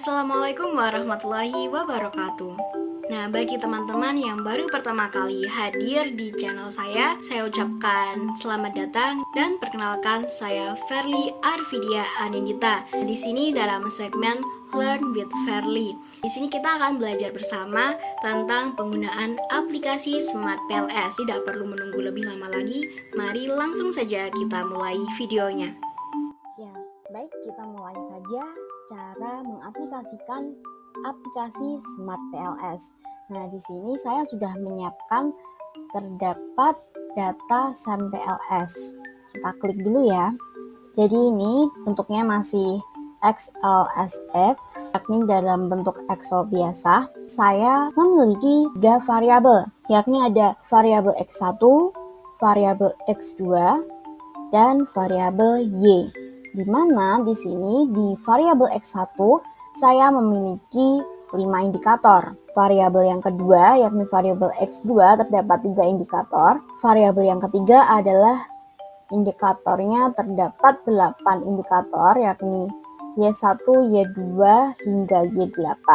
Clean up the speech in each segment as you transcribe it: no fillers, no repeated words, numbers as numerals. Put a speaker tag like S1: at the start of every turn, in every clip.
S1: Assalamualaikum warahmatullahi wabarakatuh. Nah, bagi teman-teman yang baru pertama kali hadir di channel saya ucapkan selamat datang dan perkenalkan saya Ferly Arvidia Anindita. Di sini dalam segmen Learn with Ferly. Di sini kita akan belajar bersama tentang penggunaan aplikasi Smart PLS. Tidak perlu menunggu lebih lama lagi, mari langsung saja kita mulai videonya.
S2: Ya, baik, kita mulai saja cara mengaplikasikan aplikasi Smart PLS. Nah, di sini saya sudah menyiapkan terdapat data SAM PLS. Kita klik dulu ya. Jadi ini bentuknya masih XLSX, yakni dalam bentuk Excel biasa. Saya memiliki 3 variabel, yakni ada variabel X1, variabel X2, dan variabel Y. Di mana di sini di variabel X1 saya memiliki 5 indikator. Variabel yang kedua yakni variabel X2 terdapat 3 indikator. Variabel yang ketiga adalah indikatornya terdapat 8 indikator yakni Y1, Y2 hingga Y8.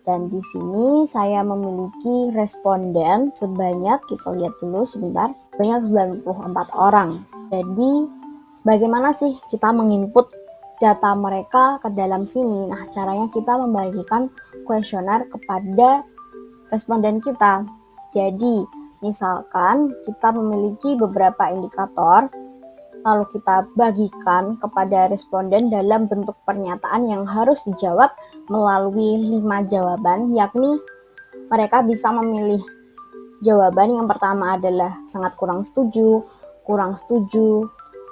S2: Dan di sini saya memiliki responden sebanyak, kita lihat dulu sebentar, sebanyak 94 orang. Jadi bagaimana sih kita menginput data mereka ke dalam sini? Nah, caranya kita membagikan kuesioner kepada responden kita. Jadi, misalkan kita memiliki beberapa indikator, lalu kita bagikan kepada responden dalam bentuk pernyataan yang harus dijawab melalui 5 jawaban, yakni mereka bisa memilih jawaban yang pertama adalah sangat kurang setuju,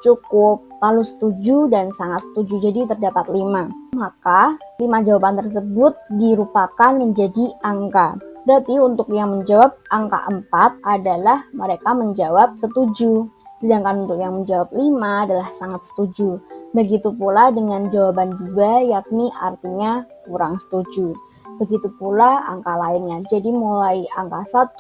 S2: cukup, lalu setuju, dan sangat setuju. Jadi terdapat 5. Maka 5 jawaban tersebut dirupakan menjadi angka. Berarti untuk yang menjawab angka 4 adalah mereka menjawab setuju. Sedangkan untuk yang menjawab 5 adalah sangat setuju. Begitu pula dengan jawaban 2, yakni artinya kurang setuju. Begitu pula angka lainnya. Jadi mulai angka 1,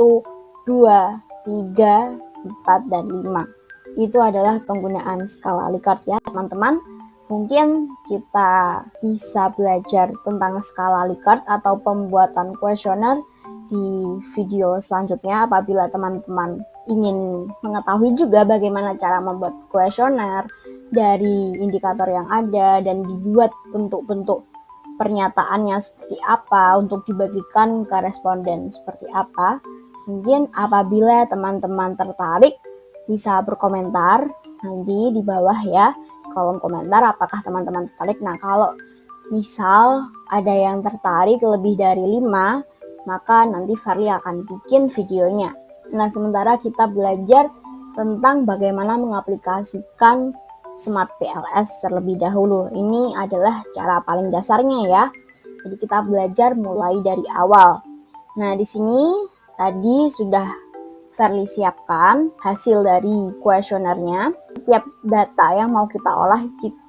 S2: 2, 3, 4, dan 5. Itu adalah penggunaan skala Likert ya teman-teman. Mungkin kita bisa belajar tentang skala Likert atau pembuatan kuesioner di video selanjutnya apabila teman-teman ingin mengetahui juga bagaimana cara membuat kuesioner dari indikator yang ada dan dibuat bentuk-bentuk pernyataannya seperti apa untuk dibagikan ke responden seperti apa. Mungkin apabila teman-teman tertarik bisa berkomentar nanti di bawah ya, kolom komentar apakah teman-teman tertarik. Nah, kalau misal ada yang tertarik lebih dari 5, maka nanti Ferly akan bikin videonya. Nah, sementara kita belajar tentang bagaimana mengaplikasikan Smart PLS terlebih dahulu. Ini adalah cara paling dasarnya ya. Jadi kita belajar mulai dari awal. Nah, di sini tadi sudah Ferly siapkan hasil dari kuesionernya. Setiap data yang mau kita olah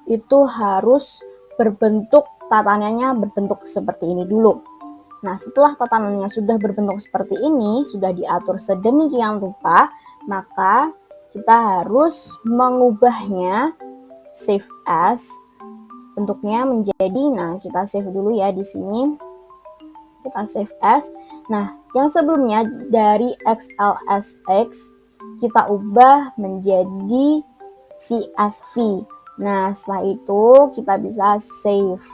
S2: itu harus berbentuk, tatanannya berbentuk seperti ini dulu. Nah, setelah tatanannya sudah berbentuk seperti ini, sudah diatur sedemikian rupa, maka kita harus mengubahnya save as bentuknya menjadi, nah kita save dulu ya di sini. Kita save as. Nah, yang sebelumnya dari XLSX kita ubah menjadi CSV. Nah, setelah itu kita bisa save.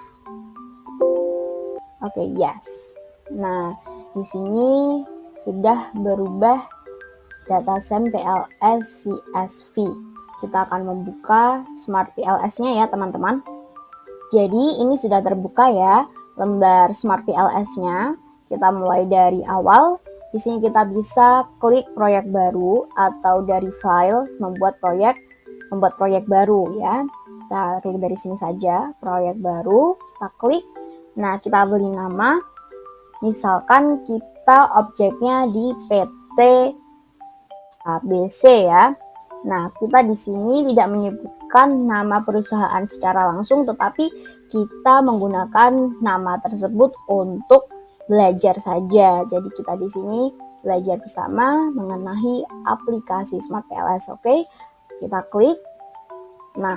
S2: Oke, yes. Nah, di sini sudah berubah data SAM PLS CSV. Kita akan membuka Smart PLS-nya ya, teman-teman. Jadi, ini sudah terbuka ya, lembar Smart PLS-nya. Kita mulai dari awal. Di sini kita bisa klik proyek baru atau dari file membuat proyek baru ya. Kita klik dari sini saja, proyek baru, kita klik. Nah, kita beri nama. Misalkan kita objeknya di PT ABC ya. Nah, kita di sini tidak menyebutkan nama perusahaan secara langsung, tetapi kita menggunakan nama tersebut untuk belajar saja. Jadi kita di sini belajar bersama mengenai aplikasi Smart PLS. Oke, kita klik. Nah,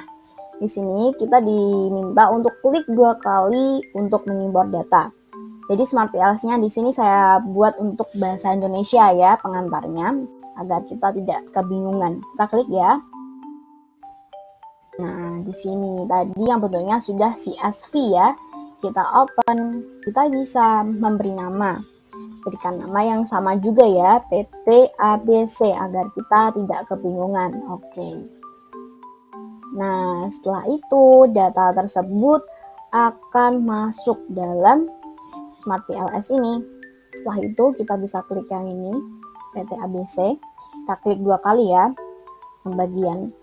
S2: Di sini kita diminta untuk klik 2 kali untuk mengimpor data. Jadi Smart PLS-nya di sini saya buat untuk bahasa Indonesia ya pengantarnya, agar kita tidak kebingungan. Kita klik ya. Nah, di sini tadi yang bentuknya sudah CSV ya. Kita open, kita bisa memberi nama. Berikan nama yang sama juga ya, PT ABC, agar kita tidak kebingungan. Oke. Nah, setelah itu data tersebut akan masuk dalam Smart PLS ini. Setelah itu kita bisa klik yang ini, PT ABC. Kita klik 2 kali ya, pembagian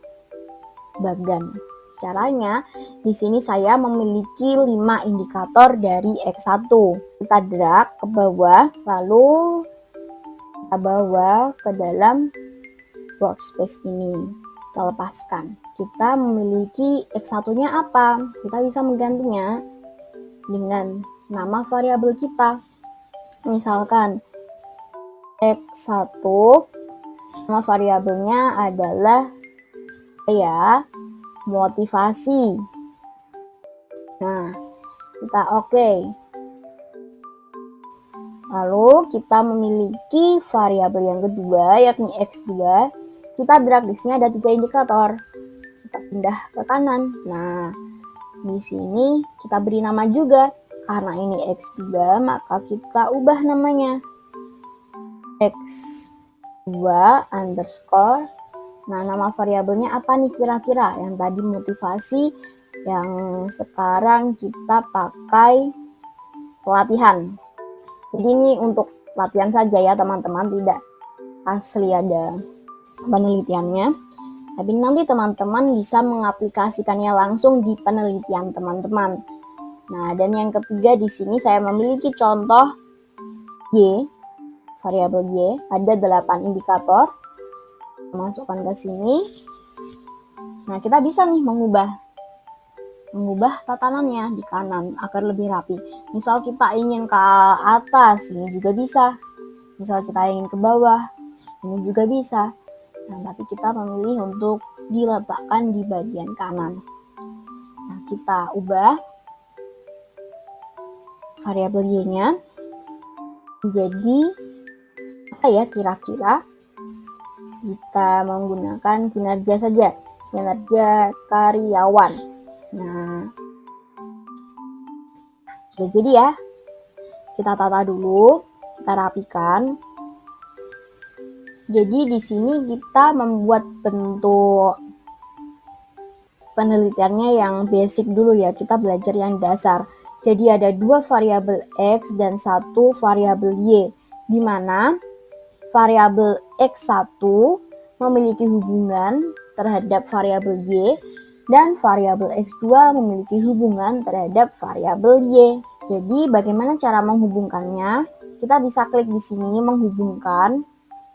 S2: bagan. Caranya, di sini saya memiliki 5 indikator dari X1. Kita drag ke bawah, lalu kita bawa ke dalam workspace ini. Kita lepaskan. Kita memiliki X1-nya apa? Kita bisa menggantinya dengan nama variabel kita. Misalkan X1, nama variabelnya adalah ya motivasi. Nah, kita oke. Lalu kita memiliki variabel yang kedua yakni X2. Kita drag, di sini ada 3 indikator. Kita pindah ke kanan. Nah, di sini kita beri nama juga. Karena ini X2, maka kita ubah namanya. X2 underscore. Nah, nama variabelnya apa nih kira-kira? Yang tadi motivasi, yang sekarang kita pakai pelatihan. Jadi ini untuk latihan saja ya teman-teman, tidak asli ada penelitiannya. Tapi nanti teman-teman bisa mengaplikasikannya langsung di penelitian teman-teman. Nah, dan yang ketiga di sini saya memiliki contoh Y, variabel Y, ada 8 indikator. Masukkan ke sini. Nah, kita bisa nih mengubah tatanannya di kanan agar lebih rapi. Misal kita ingin ke atas, ini juga bisa. Misal kita ingin ke bawah, ini juga bisa. Nah, tapi kita memilih untuk diletakkan di bagian kanan. Nah, kita ubah variabel Y-nya menjadi apa ya kira-kira? Kita menggunakan kinerja saja, kinerja karyawan. Nah, sudah jadi ya. Kita tata dulu, kita rapikan. Jadi di sini kita membuat bentuk penelitiannya yang basic dulu ya. Kita belajar yang dasar. Jadi ada 2 variabel X dan 1 variabel Y, di mana variabel X1 memiliki hubungan terhadap variabel Y dan variabel X2 memiliki hubungan terhadap variabel Y. Jadi bagaimana cara menghubungkannya? Kita bisa klik di sini menghubungkan,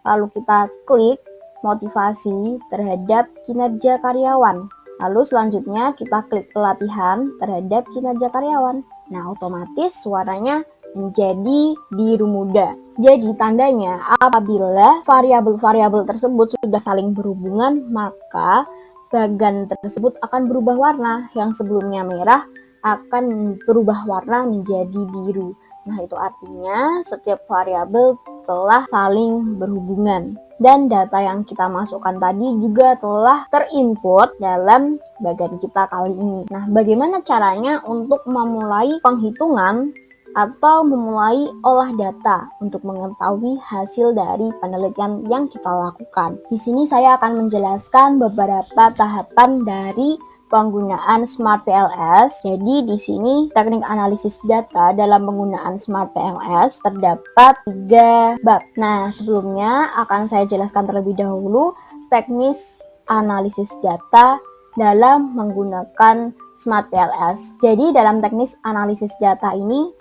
S2: lalu kita klik motivasi terhadap kinerja karyawan. Lalu selanjutnya kita klik pelatihan terhadap kinerja karyawan. Nah, otomatis suaranya menjadi biru muda. Jadi tandanya apabila variabel-variabel tersebut sudah saling berhubungan, maka bagan tersebut akan berubah warna. Yang sebelumnya merah akan berubah warna menjadi biru. Nah, itu artinya setiap variabel telah saling berhubungan. Dan data yang kita masukkan tadi juga telah terinput dalam bagan kita kali ini. Nah, bagaimana caranya untuk memulai penghitungan atau memulai olah data untuk mengetahui hasil dari penelitian yang kita lakukan? Di sini saya akan menjelaskan beberapa tahapan dari penggunaan Smart PLS. Jadi di sini teknik analisis data dalam penggunaan Smart PLS terdapat 3 bab. Nah, sebelumnya akan saya jelaskan terlebih dahulu teknis analisis data dalam menggunakan Smart PLS. Jadi dalam teknis analisis data ini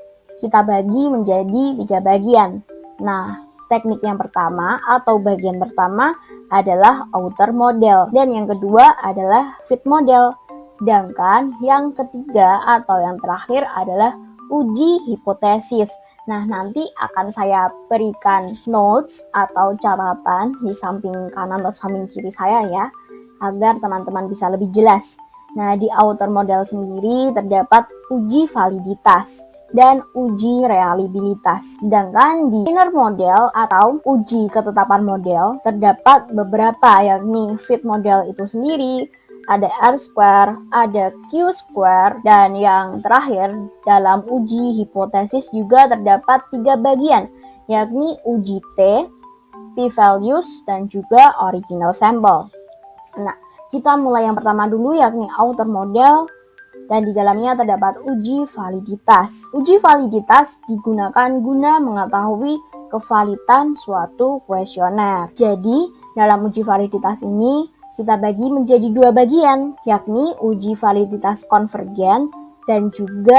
S2: kita bagi menjadi 3 bagian. Nah, teknik yang pertama atau bagian pertama adalah outer model dan yang kedua adalah fit model. Sedangkan yang ketiga atau yang terakhir adalah uji hipotesis. Nah, nanti akan saya berikan notes atau catatan di samping kanan atau samping kiri saya ya, agar teman-teman bisa lebih jelas. Nah, di outer model sendiri terdapat uji validitas dan uji reliabilitas. Sedangkan di inner model atau uji ketetapan model terdapat beberapa, yakni fit model itu sendiri, ada R-square, ada Q-square, dan yang terakhir dalam uji hipotesis juga terdapat 3 bagian, yakni uji T, p-values, dan juga original sample. Nah, kita mulai yang pertama dulu, yakni outer model, dan di dalamnya terdapat uji validitas. Uji validitas digunakan guna mengetahui kevalidan suatu kuesioner. Jadi, dalam uji validitas ini kita bagi menjadi 2 bagian, yakni uji validitas konvergen dan juga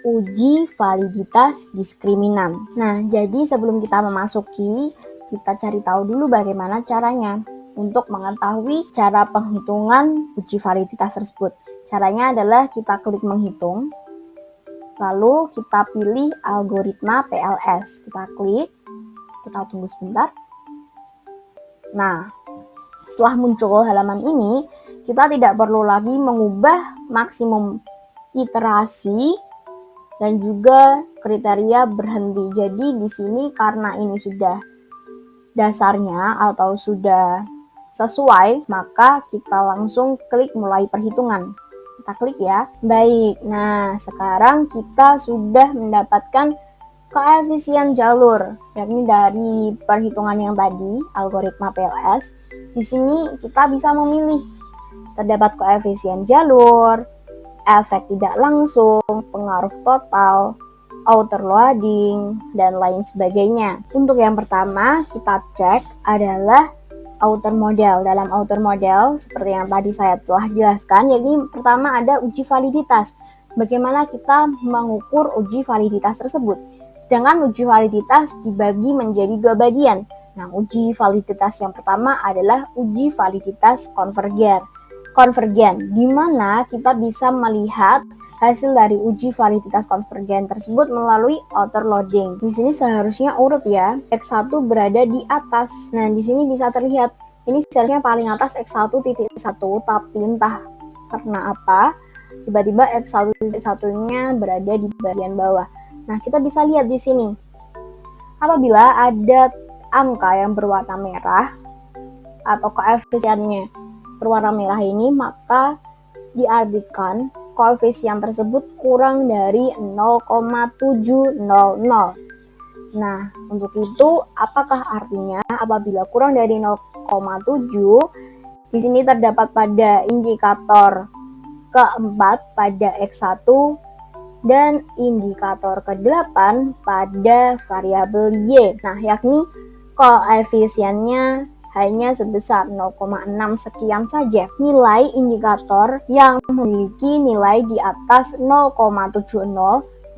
S2: uji validitas diskriminan. Nah, jadi sebelum kita memasuki, kita cari tahu dulu bagaimana caranya untuk mengetahui cara penghitungan uji validitas tersebut. Caranya adalah kita klik menghitung, lalu kita pilih algoritma PLS. Kita klik, kita tunggu sebentar. Nah, setelah muncul halaman ini, kita tidak perlu lagi mengubah maksimum iterasi dan juga kriteria berhenti. Jadi di sini karena ini sudah dasarnya atau sudah sesuai, maka kita langsung klik mulai perhitungan. Kita klik ya. Baik, nah sekarang kita sudah mendapatkan koefisien jalur, yakni dari perhitungan yang tadi, algoritma PLS. Di sini kita bisa memilih. Terdapat koefisien jalur, efek tidak langsung, pengaruh total, outer loading, dan lain sebagainya. Untuk yang pertama kita cek adalah outer model. Dalam outer model, seperti yang tadi saya telah jelaskan, yakni pertama ada uji validitas. Bagaimana kita mengukur uji validitas tersebut? Sedangkan uji validitas dibagi menjadi 2 bagian. Nah, uji validitas yang pertama adalah uji validitas konvergen, di mana kita bisa melihat hasil dari uji validitas konvergen tersebut melalui outer loading. Di sini seharusnya urut ya, X1 berada di atas. Nah, di sini bisa terlihat, ini seharusnya paling atas X1.1, tapi entah karena apa, tiba-tiba X1.1-nya berada di bagian bawah. Nah, kita bisa lihat di sini. Apabila ada angka yang berwarna merah atau koefisiennya berwarna merah ini, maka diartikan koefisien tersebut kurang dari 0,700. Nah, untuk itu apakah artinya apabila kurang dari 0,7, di sini terdapat pada indikator keempat pada X1 dan indikator ke-8 pada variabel Y. Nah, yakni koefisiennya hanya sebesar 0,6 sekian saja. Nilai indikator yang memiliki nilai di atas 0,70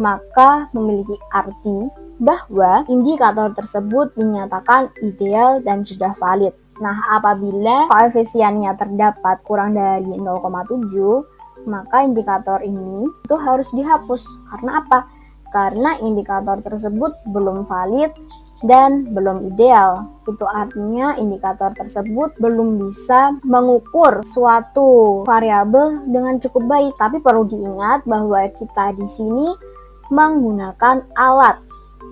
S2: maka memiliki arti bahwa indikator tersebut dinyatakan ideal dan sudah valid. Nah, apabila koefisiennya terdapat kurang dari 0,7, maka indikator ini itu harus dihapus. Karena apa? Karena indikator tersebut belum valid dan belum ideal. Itu artinya indikator tersebut belum bisa mengukur suatu variabel dengan cukup baik. Tapi perlu diingat bahwa kita di sini menggunakan alat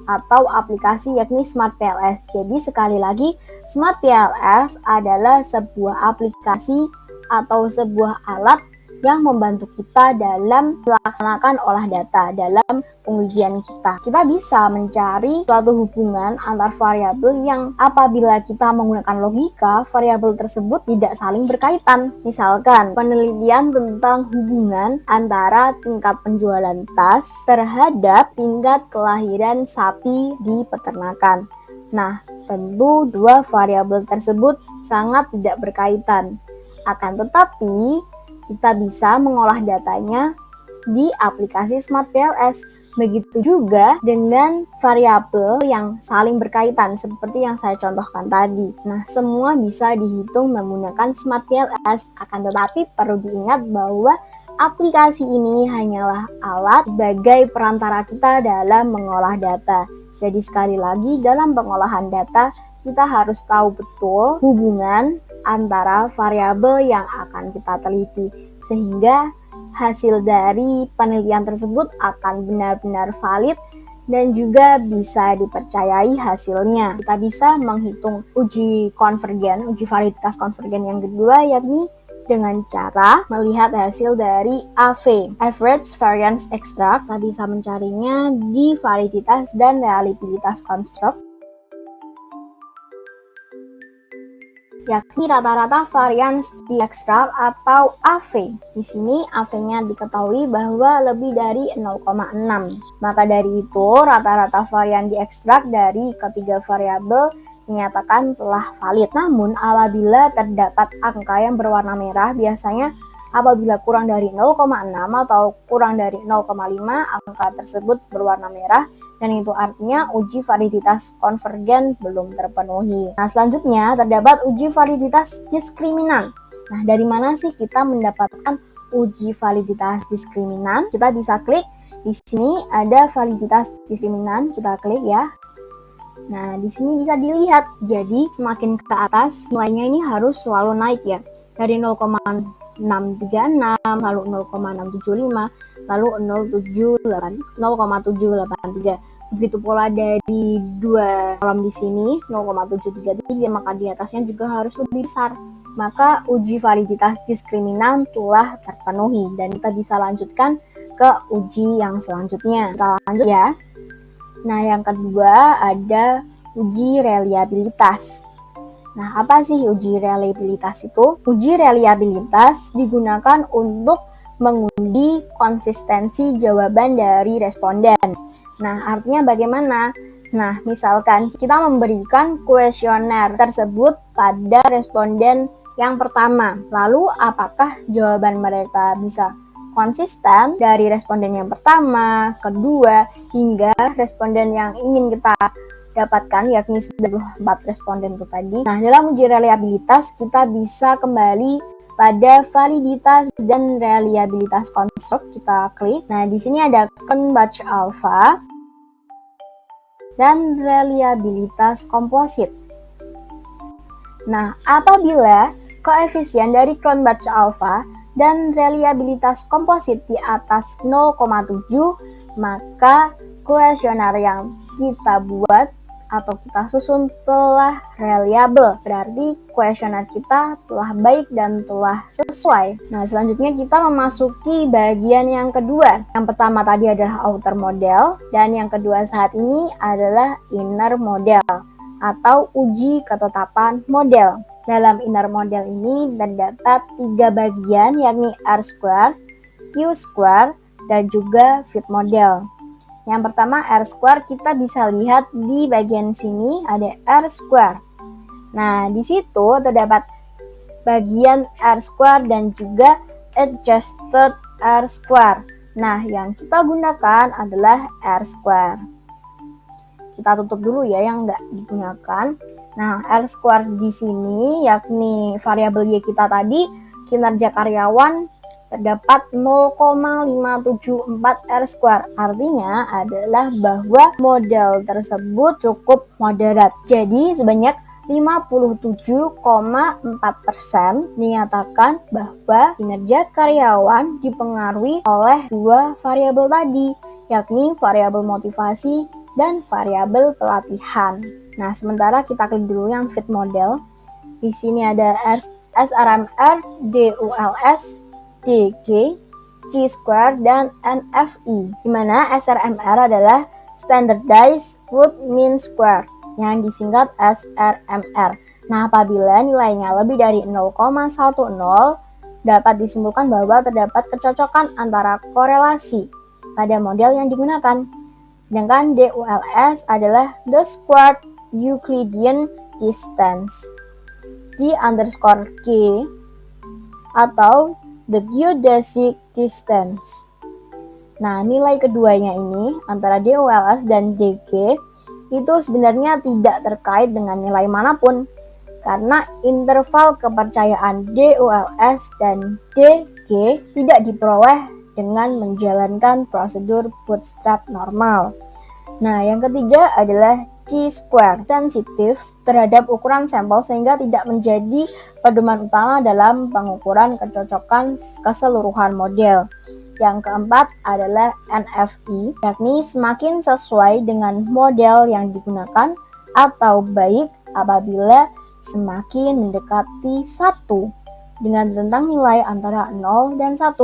S2: atau aplikasi yakni Smart PLS. Jadi sekali lagi, Smart PLS adalah sebuah aplikasi atau sebuah alat yang membantu kita dalam melaksanakan olah data dalam pengujian kita. Kita bisa mencari suatu hubungan antar variabel yang apabila kita menggunakan logika, variabel tersebut tidak saling berkaitan. Misalkan penelitian tentang hubungan antara tingkat penjualan tas terhadap tingkat kelahiran sapi di peternakan. Nah, tentu dua variabel tersebut sangat tidak berkaitan. Akan tetapi, kita bisa mengolah datanya di aplikasi Smart PLS. Begitu juga dengan variabel yang saling berkaitan seperti yang saya contohkan tadi. Nah, semua bisa dihitung menggunakan Smart PLS. Akan tetapi perlu diingat bahwa aplikasi ini hanyalah alat sebagai perantara kita dalam mengolah data. Jadi sekali lagi, dalam pengolahan data kita harus tahu betul hubungan antara variabel yang akan kita teliti. sehingga hasil dari penelitian tersebut akan benar-benar valid dan juga bisa dipercayai hasilnya. Kita bisa menghitung uji konvergen, uji validitas konvergen yang kedua, yakni dengan cara melihat hasil dari AV, Average Variance Extract. Kita bisa mencarinya di validitas dan reliabilitas construct, yakni rata-rata varians di ekstrak atau AV. Di sini AV-nya diketahui bahwa lebih dari 0,6. Maka dari itu, rata-rata varian di ekstrak dari ketiga variabel dinyatakan telah valid. Namun, apabila terdapat angka yang berwarna merah, biasanya apabila kurang dari 0,6 atau kurang dari 0,5, angka tersebut berwarna merah, dan itu artinya uji validitas konvergen belum terpenuhi. Nah, selanjutnya terdapat uji validitas diskriminan. Nah, dari mana sih kita mendapatkan uji validitas diskriminan? Kita bisa klik di sini ada validitas diskriminan, kita klik ya. Nah, di sini bisa dilihat. Jadi, semakin ke atas nilainya ini harus selalu naik ya. Dari 0,636, lalu 0,675, lalu 0,783. Begitu pula dari dua kolom di sini 0,733, maka di atasnya juga harus lebih besar. Maka uji validitas diskriminan telah terpenuhi dan kita bisa lanjutkan ke uji yang selanjutnya. Kita lanjut ya. Nah, yang kedua ada uji reliabilitas. Nah, apa sih uji reliabilitas itu? Uji reliabilitas digunakan untuk menguji konsistensi jawaban dari responden. Nah, artinya bagaimana? Nah, misalkan kita memberikan kuesioner tersebut pada responden yang pertama. Lalu, apakah jawaban mereka bisa konsisten dari responden yang pertama, kedua, hingga responden yang ingin kita dapatkan, yakni 94 responden itu tadi. Nah, dalam uji reliabilitas kita bisa kembali pada validitas dan reliabilitas construct, kita klik. Nah, di sini ada Cronbach alpha dan reliabilitas komposit. Nah, apabila koefisien dari Cronbach alpha dan reliabilitas komposit di atas 0,7, maka kuesioner yang kita buat atau kita susun telah reliable. Berarti kuesioner kita telah baik dan telah sesuai. Nah, selanjutnya kita memasuki bagian yang kedua. Yang pertama tadi adalah outer model, dan yang kedua saat ini adalah inner model atau uji ketetapan model. Dalam inner model ini terdapat 3 bagian, yakni R-square, Q-square, dan juga fit model. Yang pertama R-square, kita bisa lihat di bagian sini ada R-square. Nah, di situ terdapat bagian R-square dan juga adjusted R-square. Nah, yang kita gunakan adalah R-square. Kita tutup dulu ya yang nggak digunakan. Nah, R-square di sini yakni variabel Y kita tadi, kinerja karyawan, terdapat 0,574 R-square. Artinya adalah bahwa model tersebut cukup moderat. Jadi sebanyak 57,4% dinyatakan bahwa kinerja karyawan dipengaruhi oleh dua variabel tadi, yakni variabel motivasi dan variabel pelatihan. Nah, sementara kita klik dulu yang fit model. Di sini ada SRMR, DULS, DG, Chi-square, dan NFI. Di mana SRMR adalah Standardized Root Mean Square yang disingkat SRMR. Nah, apabila nilainya lebih dari 0,10, dapat disimpulkan bahwa terdapat kecocokan antara korelasi pada model yang digunakan. Sedangkan DULS adalah the squared Euclidean distance, D_K, atau the geodesic distance. Nah, nilai keduanya ini antara DULS dan DG itu sebenarnya tidak terkait dengan nilai manapun, karena interval kepercayaan DULS dan DG tidak diperoleh dengan menjalankan prosedur bootstrap normal. Nah, yang ketiga adalah chi-square, sensitif terhadap ukuran sampel sehingga tidak menjadi pedoman utama dalam pengukuran kecocokan keseluruhan model. Yang keempat adalah NFI, yakni semakin sesuai dengan model yang digunakan atau baik apabila semakin mendekati 1 dengan rentang nilai antara 0 dan 1.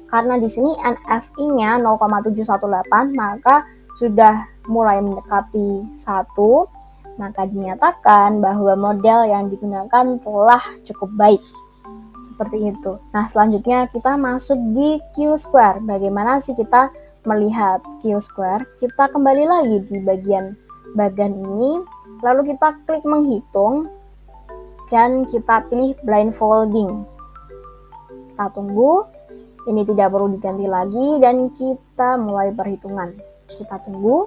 S2: Karena di sini NFI-nya 0,718, maka sudah mulai mendekati 1, maka dinyatakan bahwa model yang digunakan telah cukup baik. Seperti itu. Nah, selanjutnya kita masuk di Q-square. Bagaimana sih kita melihat Q-square? Kita kembali lagi di bagian ini, lalu kita klik menghitung, dan kita pilih blindfolding. Kita tunggu, ini tidak perlu diganti lagi, dan kita mulai perhitungan. Kita tunggu.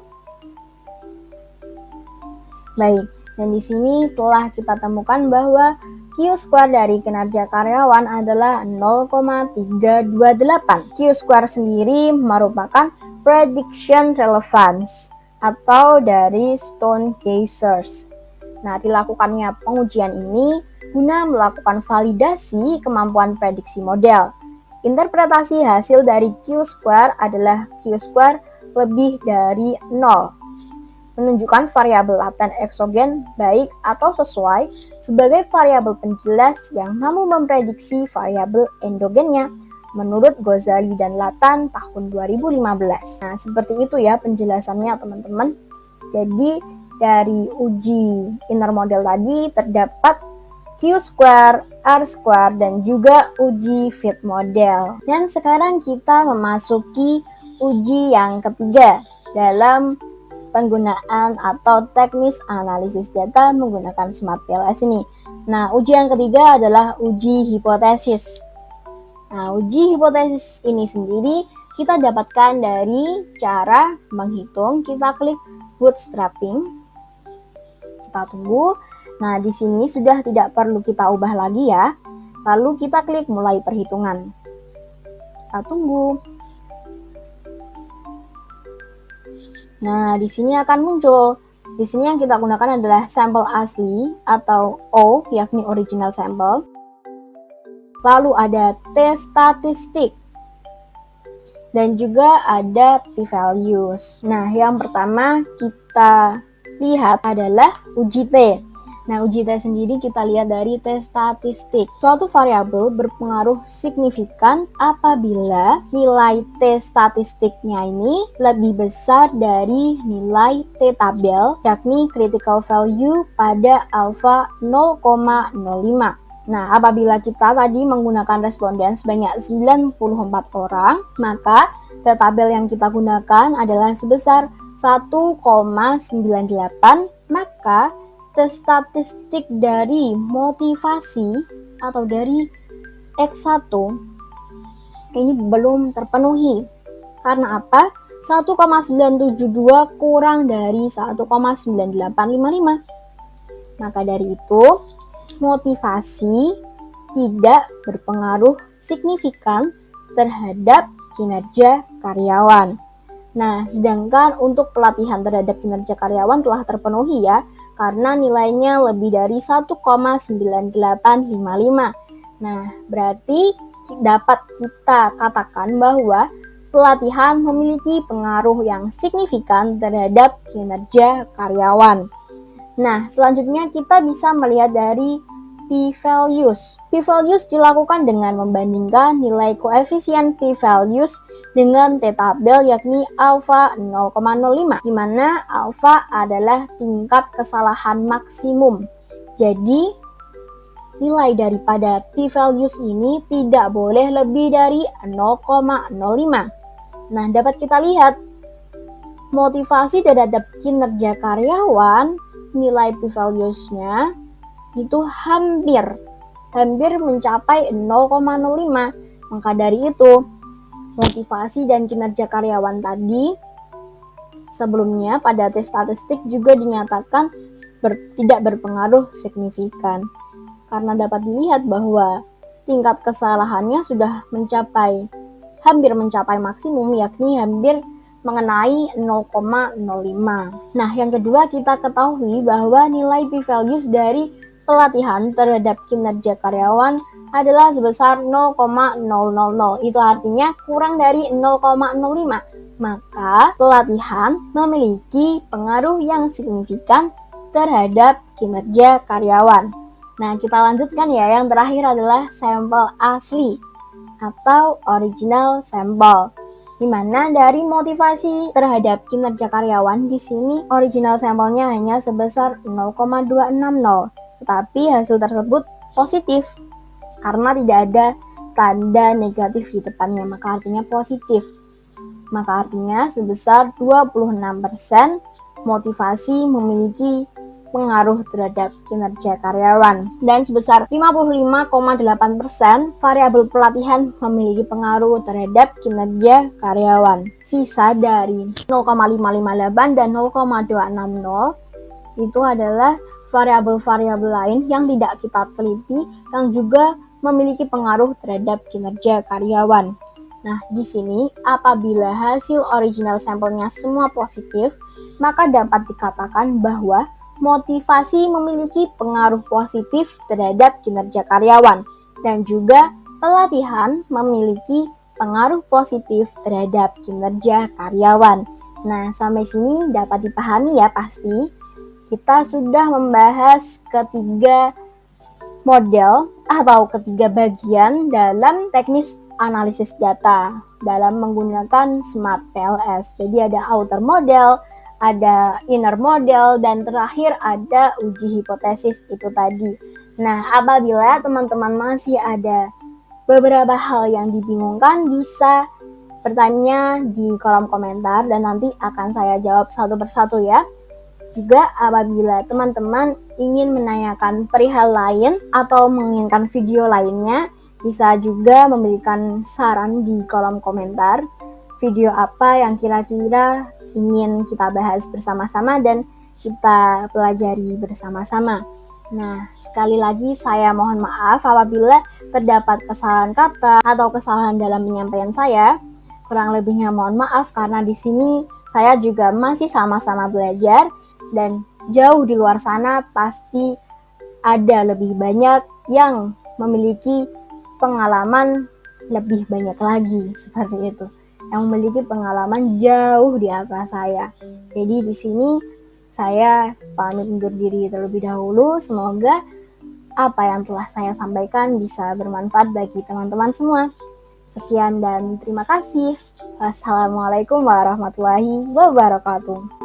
S2: Baik, dan di sini telah kita temukan bahwa Q-square dari kinerja karyawan adalah 0,328. Q-square sendiri merupakan prediction relevance atau dari Stonecasers. Nah, dilakukannya pengujian ini guna melakukan validasi kemampuan prediksi model. Interpretasi hasil dari Q-square adalah Q-square lebih dari 0. Menunjukkan variabel laten eksogen baik atau sesuai sebagai variabel penjelas yang mampu memprediksi variabel endogennya menurut Ghazali dan Lathan tahun 2015. Nah, seperti itu ya penjelasannya teman-teman. Jadi dari uji inner model tadi terdapat Q-square, R-square, dan juga uji fit model. Dan sekarang kita memasuki uji yang ketiga dalam penggunaan atau teknis analisis data menggunakan Smart PLS ini. Nah, uji yang ketiga adalah uji hipotesis. Nah, uji hipotesis ini sendiri kita dapatkan dari cara menghitung. Kita klik bootstrapping. Kita tunggu. Nah, di sini sudah tidak perlu kita ubah lagi ya. Lalu kita klik mulai perhitungan. Kita tunggu. Nah, di sini akan muncul. Di sini yang kita gunakan adalah sampel asli atau O, yakni original sample. Lalu ada T statistik. Dan juga ada p-values. Nah, yang pertama kita lihat adalah uji T. Nah, uji T sendiri kita lihat dari T statistik. Suatu variabel berpengaruh signifikan apabila nilai T statistiknya ini lebih besar dari nilai T tabel, yakni critical value pada alfa 0,05. Nah, apabila kita tadi menggunakan responden sebanyak 94 orang, maka T tabel yang kita gunakan adalah sebesar 1,98, maka T statistik dari motivasi atau dari X1 ini belum terpenuhi. Karena apa? 1,972 kurang dari 1,9855. Maka dari itu, motivasi tidak berpengaruh signifikan terhadap kinerja karyawan. Nah, sedangkan untuk pelatihan terhadap kinerja karyawan telah terpenuhi ya, karena nilainya lebih dari 1,9855. Nah, berarti dapat kita katakan bahwa pelatihan memiliki pengaruh yang signifikan terhadap kinerja karyawan. Nah, selanjutnya kita bisa melihat dari p-values. P-values dilakukan dengan membandingkan nilai koefisien p-values dengan T-tabel yakni alfa 0,05, di mana alfa adalah tingkat kesalahan maksimum. Jadi, nilai daripada p-values ini tidak boleh lebih dari 0,05. Nah, dapat kita lihat motivasi terhadap kinerja karyawan, nilai p-values-nya itu hampir mencapai 0,05. Maka dari itu, motivasi dan kinerja karyawan tadi sebelumnya pada tes statistik juga dinyatakan tidak berpengaruh signifikan. Karena dapat dilihat bahwa tingkat kesalahannya sudah hampir mencapai maksimum, yakni hampir mengenai 0,05. Nah, yang kedua kita ketahui bahwa nilai p-values dari pelatihan terhadap kinerja karyawan adalah sebesar 0,000. Itu artinya kurang dari 0,05. Maka pelatihan memiliki pengaruh yang signifikan terhadap kinerja karyawan. Nah, kita lanjutkan ya. Yang terakhir adalah sampel asli atau original sampel, di mana dari motivasi terhadap kinerja karyawan di sini original sampelnya hanya sebesar 0,260, tetapi hasil tersebut positif karena tidak ada tanda negatif di depannya, maka artinya positif. Maka artinya sebesar 26% motivasi memiliki pengaruh terhadap kinerja karyawan, dan sebesar 55,8% variabel pelatihan memiliki pengaruh terhadap kinerja karyawan. Sisa dari 0,558 dan 0,260 itu adalah variabel-variabel lain yang tidak kita teliti yang juga memiliki pengaruh terhadap kinerja karyawan. Nah, di sini apabila hasil original sampelnya semua positif, maka dapat dikatakan bahwa motivasi memiliki pengaruh positif terhadap kinerja karyawan, dan juga pelatihan memiliki pengaruh positif terhadap kinerja karyawan. Nah, sampai sini dapat dipahami ya pasti. Kita sudah membahas ketiga model atau ketiga bagian dalam teknis analisis data dalam menggunakan Smart PLS. Jadi ada outer model, ada inner model, dan terakhir ada uji hipotesis itu tadi. Nah, apabila teman-teman masih ada beberapa hal yang dibingungkan, bisa bertanya di kolom komentar dan nanti akan saya jawab satu persatu ya. Juga apabila teman-teman ingin menanyakan perihal lain atau menginginkan video lainnya, bisa juga memberikan saran di kolom komentar video apa yang kira-kira ingin kita bahas bersama-sama dan kita pelajari bersama-sama. Nah, sekali lagi saya mohon maaf apabila terdapat kesalahan kata atau kesalahan dalam penyampaian saya. Kurang lebihnya mohon maaf karena di sini saya juga masih sama-sama belajar dan jauh di luar sana pasti ada lebih banyak yang memiliki pengalaman lebih banyak lagi seperti itu, yang memiliki pengalaman jauh di atas saya. Jadi di sini saya pamit undur diri terlebih dahulu. Semoga apa yang telah saya sampaikan bisa bermanfaat bagi teman-teman semua. Sekian dan terima kasih. Wassalamualaikum warahmatullahi wabarakatuh.